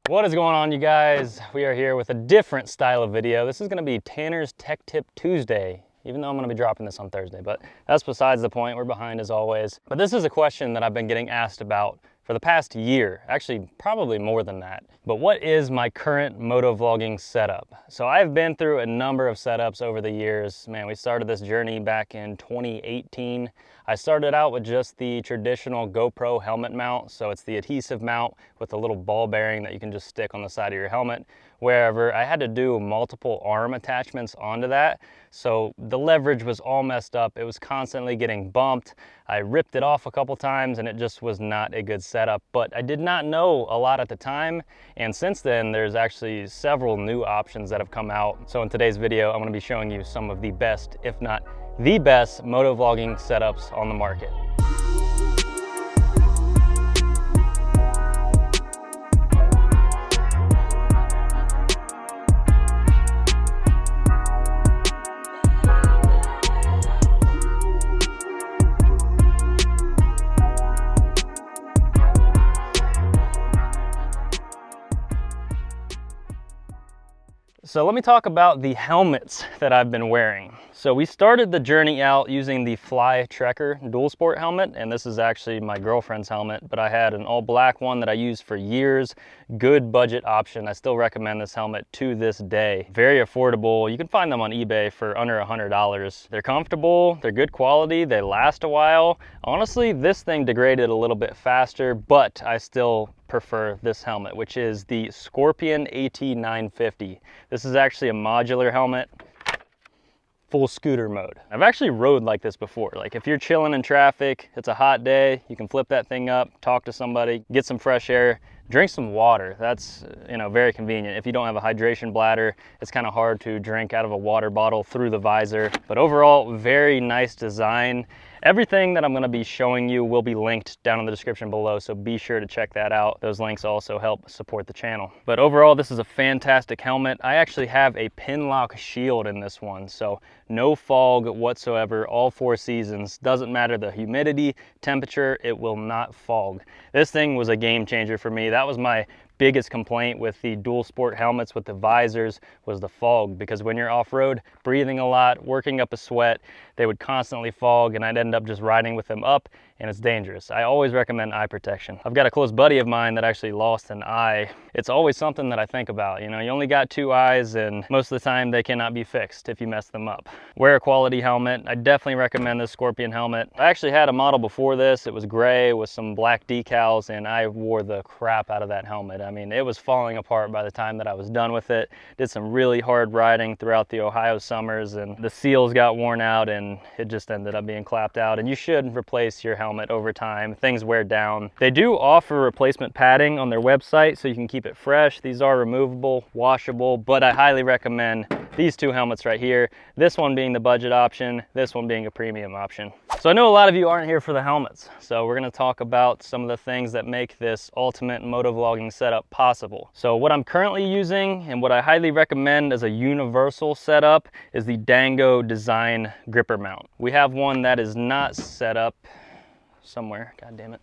What is going on, you guys? We are here with a different style of video. This is going to be Tanner's Tech Tip Tuesday, even though I'm going to be dropping this on Thursday, but that's besides the point. We're behind as always. But this is a question that I've been getting asked about for the past year, actually probably more than that. But what is my current motovlogging setup? So I've been through a number of setups over the years. Man, we started this journey back in 2018. I started out with just the traditional GoPro helmet mount. So it's the adhesive mount with a little ball bearing that you can just stick on the side of your helmet. Wherever I had to do multiple arm attachments onto that. So the leverage was all messed up. It was constantly getting bumped. I ripped it off a couple times and it just was not a good setup, but I did not know a lot at the time. And since then, there's actually several new options that have come out. So in today's video, I'm gonna be showing you some of the best, if not the best, motovlogging setups on the market. So let me talk about the helmets that I've been wearing. So we started the journey out using the Fly Trekker dual sport helmet, and this is actually my girlfriend's helmet, but I had an all black one that I used for years. Good budget option. I still recommend this helmet to this day. Very affordable. You can find them on eBay for under $100. They're comfortable, they're good quality, they last a while. Honestly, this thing degraded a little bit faster, but I still prefer this helmet, which is the Scorpion AT950. This is actually a modular helmet, full scooter mode. I've actually rode like this before. Like if you're chilling in traffic, it's a hot day, you can flip that thing up, talk to somebody, get some fresh air, drink some water. That's, very convenient. If you don't have a hydration bladder, it's kind of hard to drink out of a water bottle through the visor. But overall, very nice design. Everything that I'm going to be showing you will be linked down in the description below, so be sure to check that out. Those links also help support the channel. But overall, this is a fantastic helmet. I actually have a pin lock shield in this one, so no fog whatsoever, all 4 seasons. Doesn't matter the humidity, temperature, it will not fog. This thing was a game changer for me. That was my biggest complaint with the dual sport helmets with the visors was the fog, because when you're off-road, breathing a lot, working up a sweat, they would constantly fog and I'd end up just riding with them up, and it's dangerous. I always recommend eye protection. I've got a close buddy of mine that actually lost an eye. It's always something that I think about. You only got 2 eyes and most of the time they cannot be fixed if you mess them up. Wear a quality helmet. I definitely recommend this Scorpion helmet. I actually had a model before this. It was gray with some black decals and I wore the crap out of that helmet. I mean, it was falling apart by the time that I was done with it. Did some really hard riding throughout the Ohio summers and the seals got worn out and it just ended up being clapped out. And you should replace your helmet over time. Things wear down. They do offer replacement padding on their website so you can keep it fresh. These are removable, washable, but I highly recommend these 2 helmets right here. This one being the budget option, this one being a premium option. So I know a lot of you aren't here for the helmets, so we're going to talk about some of the things that make this ultimate motovlogging setup possible. So what I'm currently using and what I highly recommend as a universal setup is the Dango design gripper mount. We have one that is not set up somewhere, god damn it.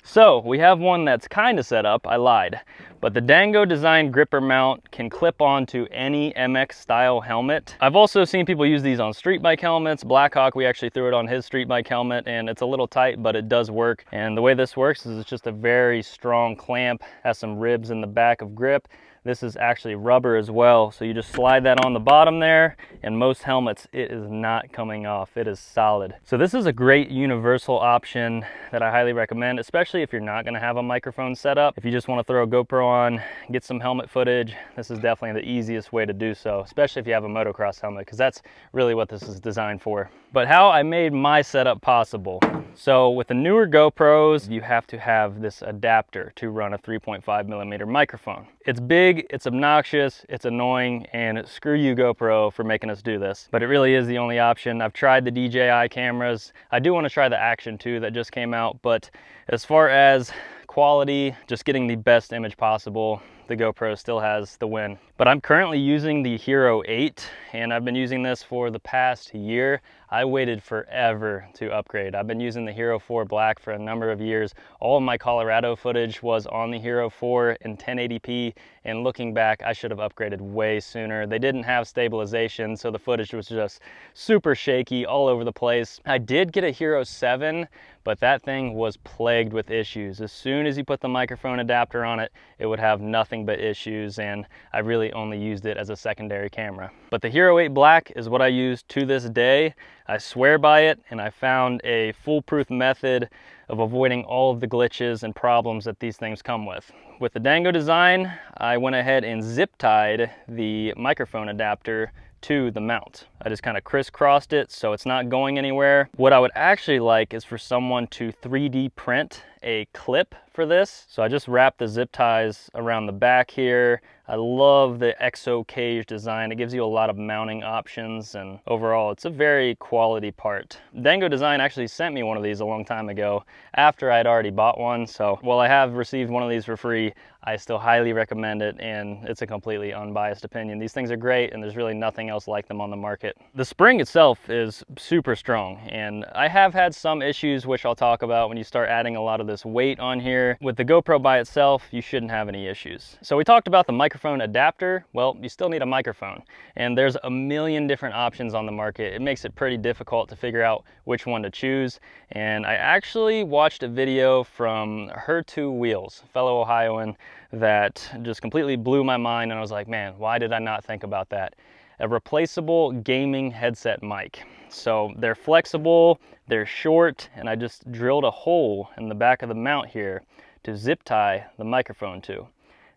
So we have one that's kind of set up, I lied. But the Dango design gripper mount can clip onto any MX style helmet. I've also seen people use these on street bike helmets. Blackhawk, we actually threw it on his street bike helmet and it's a little tight, but it does work. And the way this works is it's just a very strong clamp, has some ribs in the back of grip. This is actually rubber as well, so you just slide that on the bottom there, and most helmets, it is not coming off. It is solid. So this is a great universal option that I highly recommend, especially if you're not gonna have a microphone setup. If you just wanna throw a GoPro on, get some helmet footage, this is definitely the easiest way to do so, especially if you have a motocross helmet, because that's really what this is designed for. But how I made my setup possible. So with the newer GoPros, you have to have this adapter to run a 3.5mm microphone. It's big, it's obnoxious, it's annoying, and screw you GoPro for making us do this. But it really is the only option. I've tried the DJI cameras. I do want to try the Action 2 that just came out, but as far as quality, just getting the best image possible, the GoPro still has the win. But I'm currently using the Hero 8, and I've been using this for the past year. I waited forever to upgrade. I've been using the Hero 4 Black for a number of years. All of my Colorado footage was on the Hero 4 in 1080p, and looking back, I should have upgraded way sooner. They didn't have stabilization, so the footage was just super shaky all over the place. I did get a Hero 7, but that thing was plagued with issues. As soon as you put the microphone adapter on it, it would have nothing but issues, and I really only used it as a secondary camera. But the Hero 8 Black is what I use to this day. I swear by it, and I found a foolproof method of avoiding all of the glitches and problems that these things come with. With the Dango design, I went ahead and zip tied the microphone adapter to the mount. I just kind of crisscrossed it so it's not going anywhere. What I would actually like is for someone to 3D print a clip for this. So I just wrapped the zip ties around the back here. I love the EXO cage design. It gives you a lot of mounting options, and overall it's a very quality part. Dango Design actually sent me one of these a long time ago after I'd already bought one. So while I have received one of these for free, I still highly recommend it, and it's a completely unbiased opinion. These things are great, and there's really nothing else like them on the market. The spring itself is super strong, and I have had some issues which I'll talk about when you start adding a lot of this weight on here. With the GoPro by itself, you shouldn't have any issues. So we talked about the microphone adapter. Well, you still need a microphone, and there's a million different options on the market. It makes it pretty difficult to figure out which one to choose, and I actually watched a video from Her Two Wheels, fellow Ohioan, that just completely blew my mind, and I was like, man, why did I not think about that? A replaceable gaming headset mic. So they're flexible, they're short, and I just drilled a hole in the back of the mount here to zip tie the microphone to.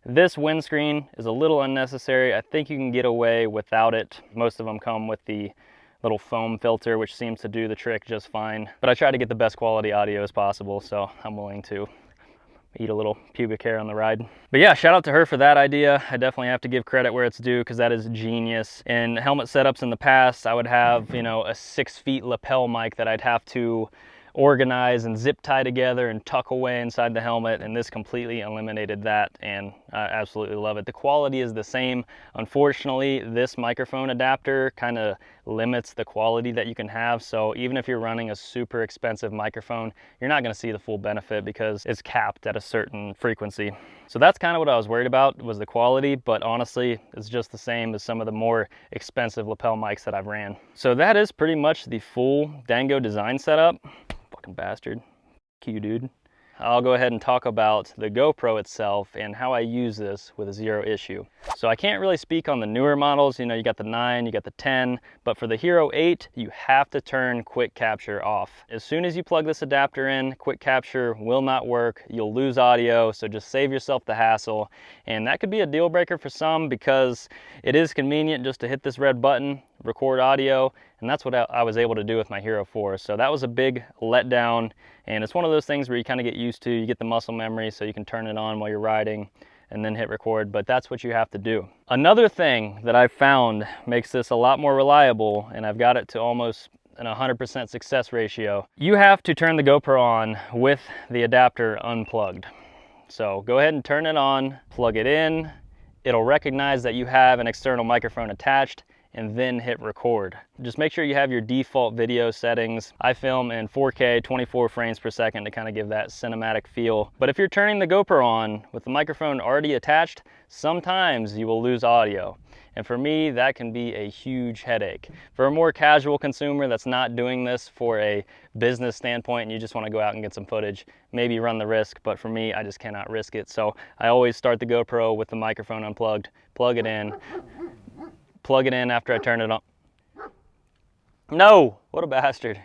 This windscreen is a little unnecessary. I think you can get away without it. Most of them come with the little foam filter, which seems to do the trick just fine. But I try to get the best quality audio as possible, so I'm willing to eat a little pubic hair on the ride. But yeah, shout out to her for that idea. I definitely have to give credit where it's due, because that is genius. In helmet setups in the past, I would have, you know, a 6 feet lapel mic that I'd have to organize and zip tie together and tuck away inside the helmet, and this completely eliminated that, and I absolutely love it. The quality is the same. Unfortunately, this microphone adapter kind of limits the quality that you can have, so even if you're running a super expensive microphone, you're not going to see the full benefit because it's capped at a certain frequency. So that's kind of what I was worried about, was the quality, but honestly, it's just the same as some of the more expensive lapel mics that I've ran. So that is pretty much the full Dango design setup. Fucking bastard. Cute dude. I'll go ahead and talk about the GoPro itself and how I use this with zero issue. So I can't really speak on the newer models. You know, you got the 9, you got the 10, but for the Hero 8, you have to turn quick capture off. As soon as you plug this adapter in, quick capture will not work. You'll lose audio, so just save yourself the hassle. And that could be a deal breaker for some, because it is convenient just to hit this red button, record audio, and that's what I was able to do with my Hero 4. So that was a big letdown, and it's one of those things where you kind of get used to. You get the muscle memory so you can turn it on while you're riding and then hit record, but that's what you have to do. Another thing that I've found makes this a lot more reliable, and I've got it to almost an 100% success ratio. You have to turn the GoPro on with the adapter unplugged. So go ahead and turn it on, plug it in. It'll recognize that you have an external microphone attached, and then hit record. Just make sure you have your default video settings. I film in 4K, 24 frames per second to kind of give that cinematic feel. But if you're turning the GoPro on with the microphone already attached, sometimes you will lose audio. And for me, that can be a huge headache. For a more casual consumer that's not doing this for a business standpoint and you just want to go out and get some footage, maybe run the risk, but for me, I just cannot risk it. So I always start the GoPro with the microphone unplugged, plug it in after I turn it on. No, what a bastard.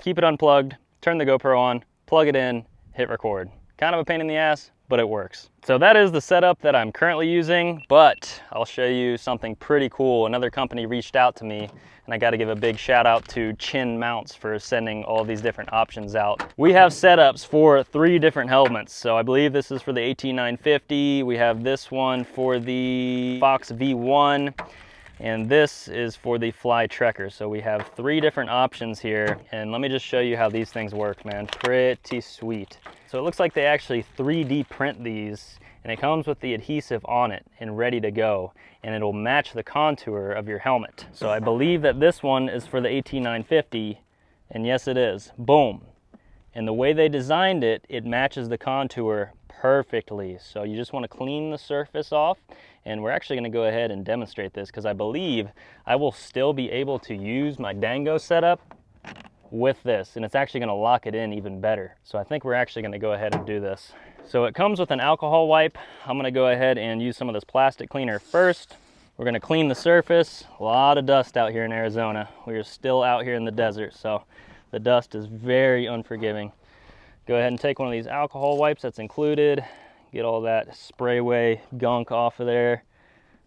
Keep it unplugged, turn the GoPro on, plug it in, hit record. Kind of a pain in the ass, but it works. So that is the setup that I'm currently using, but I'll show you something pretty cool. Another company reached out to me, and I got to give a big shout out to Chin Mounts for sending all these different options out. We have setups for 3 different helmets. So I believe this is for the AT950. We have this one for the Fox V1. And this is for the fly trekker. So we have 3 different options here, and let me just show you how these things work, man. Pretty sweet. So it looks like they actually 3D print these, and it comes with the adhesive on it and ready to go, and it'll match the contour of your helmet. So I believe that this one is for the 18950, and yes it is. Boom. And the way they designed it, it matches the contour perfectly. So you just want to clean the surface off, and we're actually going to go ahead and demonstrate this because I believe I will still be able to use my Dango setup with this, and it's actually going to lock it in even better. So I think we're actually going to go ahead and do this. So it comes with an alcohol wipe. I'm going to go ahead and use some of this plastic cleaner first. We're going to clean the surface. A lot of dust out here in Arizona. We are still out here in the desert, so the dust is very unforgiving. Go ahead and take one of these alcohol wipes that's included. Get all that sprayway gunk off of there.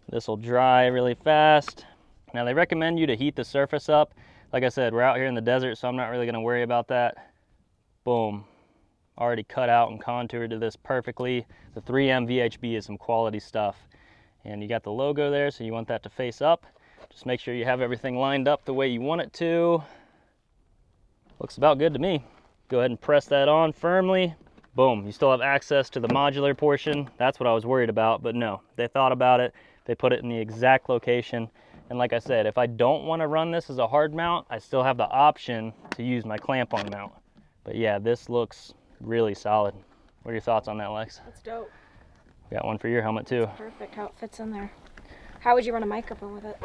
This will dry really fast. Now they recommend you to heat the surface up. Like I said, we're out here in the desert, so I'm not really going to worry about that. Boom. Already cut out and contoured to this perfectly. The 3M VHB is some quality stuff. And you got the logo there, so you want that to face up. Just make sure you have everything lined up the way you want it to. Looks about good to me. Go ahead and press that on firmly. Boom, you still have access to the modular portion. That's what I was worried about, but no, they thought about it. They put it in the exact location. And like I said, if I don't want to run this as a hard mount, I still have the option to use my clamp-on mount. But yeah, this looks really solid. What are your thoughts on that, Lex? That's dope. Got one for your helmet too. That's perfect how it fits in there. How would you run a microphone with it?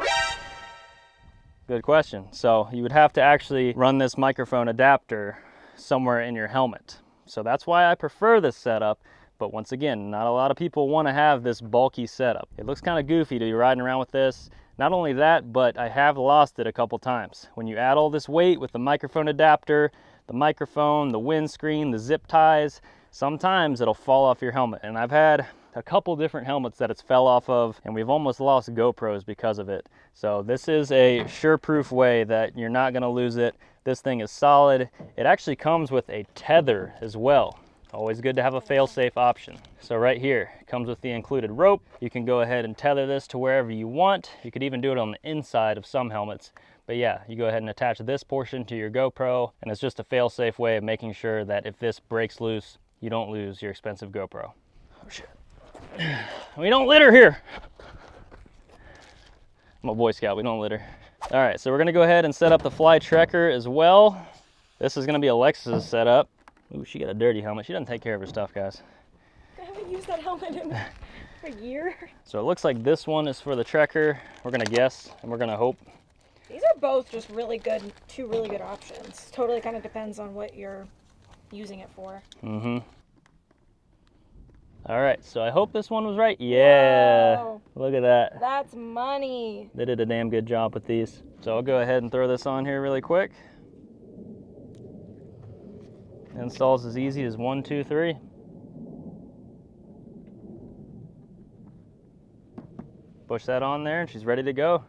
Good question. So you would have to actually run this microphone adapter somewhere in your helmet. So that's why I prefer this setup. But once again, not a lot of people want to have this bulky setup. It looks kind of goofy to be riding around with this. Not only that, but I have lost it a couple times. When you add all this weight with the microphone adapter, the microphone, the windscreen, the zip ties, sometimes it'll fall off your helmet. And I've had a couple different helmets that it's fell off of, and we've almost lost GoPros because of it. So this is a sure-proof way that you're not gonna lose it. This thing is solid. It actually comes with a tether as well. Always good to have a fail-safe option. So right here, it comes with the included rope. You can go ahead and tether this to wherever you want. You could even do it on the inside of some helmets. But yeah, you go ahead and attach this portion to your GoPro, and it's just a fail-safe way of making sure that if this breaks loose, you don't lose your expensive GoPro. Oh shit. We don't litter here. I'm a Boy Scout, we don't litter. All right, so we're gonna go ahead and set up the fly trekker as well. This is gonna be Alexa's setup. Ooh, she got a dirty helmet. She doesn't take care of her stuff, guys. I haven't used that helmet in a year. So it looks like this one is for the trekker. We're gonna guess and we're gonna hope. These are both just really good, 2 really good options. Totally kind of depends on what you're using it for. Mm-hmm. All right, so I hope this one was right. Yeah, whoa. Look at that. That's money. They did a damn good job with these. So I'll go ahead and throw this on here really quick. Installs as easy as 1, 2, 3. Push that on there and she's ready to go.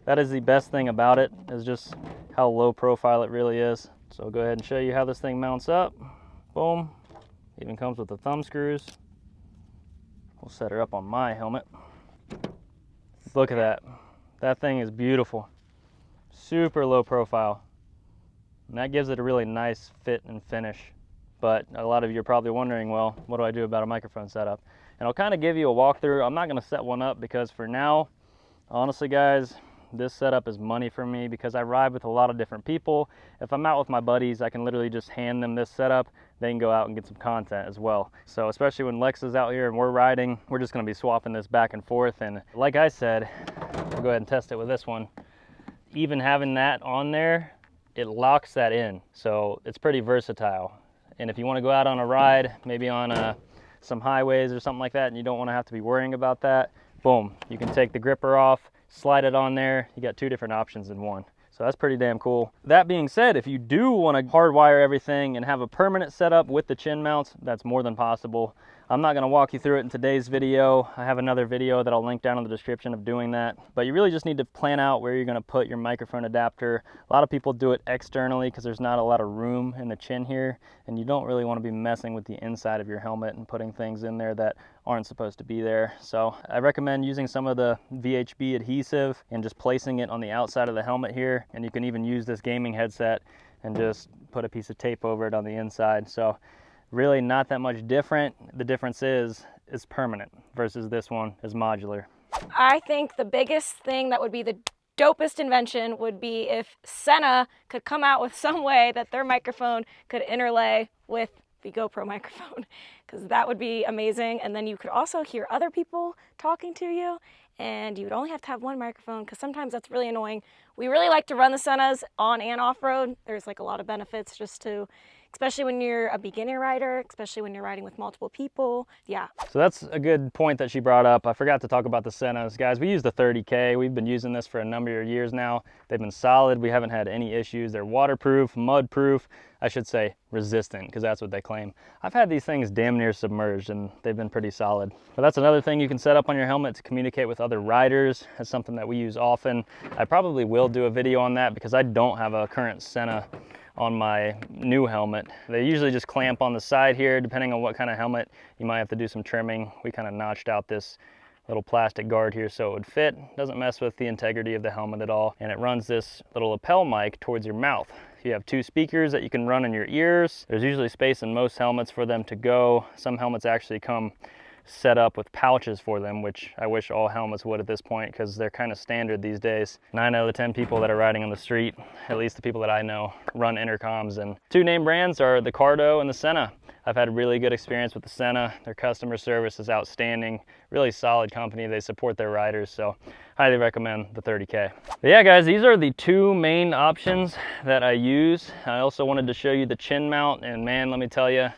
That is the best thing about it, is just how low profile it really is. So I'll go ahead and show you how this thing mounts up. Boom. Even comes with the thumb screws. We'll set her up on my helmet. Look at that. That thing is beautiful. Super low profile. And that gives it a really nice fit and finish. But a lot of you are probably wondering, well, what do I do about a microphone setup? And I'll kind of give you a walkthrough. I'm not going to set one up because for now, honestly guys, this setup is money for me because I ride with a lot of different people. If I'm out with my buddies, I can literally just hand them this setup. They can go out and get some content as well. So especially when Lex is out here and we're riding, we're just going to be swapping this back and forth. And like I said, we'll go ahead and test it with this one. Even having that on there, it locks that in. So it's pretty versatile. And if you want to go out on a ride, maybe on some highways or something like that, and you don't want to have to be worrying about that, boom, you can take the gripper off, slide it on there. You got 2 different options in one. So that's pretty damn cool. That being said, if you do want to hardwire everything and have a permanent setup with the chin mounts, that's more than possible. I'm not going to walk you through it in today's video. I have another video that I'll link down in the description of doing that. But you really just need to plan out where you're going to put your microphone adapter. A lot of people do it externally because there's not a lot of room in the chin here, and you don't really want to be messing with the inside of your helmet and putting things in there that aren't supposed to be there. So I recommend using some of the VHB adhesive and just placing it on the outside of the helmet here. And you can even use this gaming headset and just put a piece of tape over it on the inside. So really not that much different. The difference is it's permanent versus this one is modular. I think the biggest thing that would be the dopest invention would be if Sena could come out with some way that their microphone could interlay with the GoPro microphone, because that would be amazing. And then you could also hear other people talking to you, and you would only have to have one microphone, because sometimes that's really annoying. We really like to run the Senas on and off road. There's like a lot of benefits just to, especially when you're a beginner rider, especially when you're riding with multiple people. Yeah. So that's a good point that she brought up. I forgot to talk about the Senas. Guys, we use the 30K. We've been using this for a number of years now. They've been solid. We haven't had any issues. They're waterproof, mud-proof, I should say resistant, because that's what they claim. I've had these things damn near submerged, and they've been pretty solid. But that's another thing you can set up on your helmet to communicate with other riders. That's something that we use often. I probably will do a video on that because I don't have a current Sena on my new helmet. They usually just clamp on the side here. Depending on what kind of helmet, you might have to do some trimming. We kind of notched out this little plastic guard here so it would fit. Doesn't mess with the integrity of the helmet at all. And it runs this little lapel mic towards your mouth. You have two speakers that you can run in your ears. There's usually space in most helmets for them to go. Some helmets actually come set up with pouches for them, which I wish all helmets would at this point, because they're kind of standard these days. 9 out of the 10 people that are riding on the street, at least the people that I know, run intercoms. And two name brands are the Cardo and the Sena. I've had a really good experience with the Sena. Their customer service is outstanding. Really solid company. They support their riders, so highly recommend the 30K. But yeah, guys, these are the two main options that I use. I also wanted to show you the chin mount, and man, let me tell you,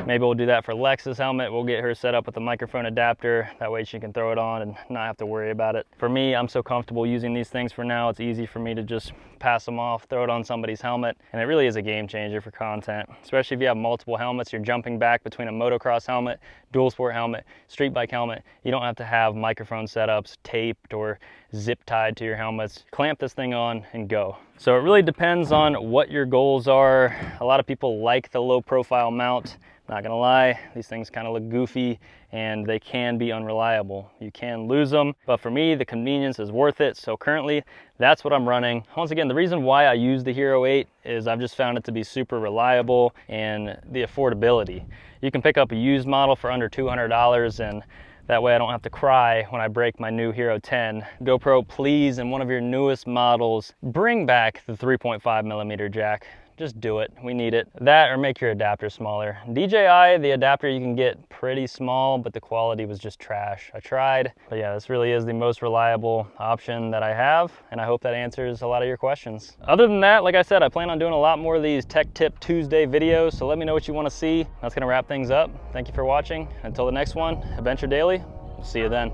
maybe we'll do that for Lex's helmet. We'll get her set up with a microphone adapter. That way she can throw it on and not have to worry about it. For me, I'm so comfortable using these things for now. It's easy for me to just pass them off, throw it on somebody's helmet. And it really is a game changer for content, especially if you have multiple helmets. You're jumping back between a motocross helmet, dual sport helmet, street bike helmet. You don't have to have microphone setups taped or zip tied to your helmets. Clamp this thing on and go. So it really depends on what your goals are. A lot of people like the low profile mount. Not gonna lie, these things kind of look goofy and they can be unreliable. You can lose them, but for me, the convenience is worth it. So currently, that's what I'm running. Once again, the reason why I use the Hero 8 is I've just found it to be super reliable, and the affordability. You can pick up a used model for under $200, and that way I don't have to cry when I break my new Hero 10. GoPro, please, in one of your newest models, bring back the 3.5mm jack. Just do it, we need it. That, or make your adapter smaller. DJI, the adapter you can get pretty small, but the quality was just trash. I tried, but yeah, this really is the most reliable option that I have, and I hope that answers a lot of your questions. Other than that, like I said, I plan on doing a lot more of these Tech Tip Tuesday videos, so let me know what you want to see. That's gonna wrap things up. Thank you for watching. Until the next one, Adventure Daily, we'll see you then.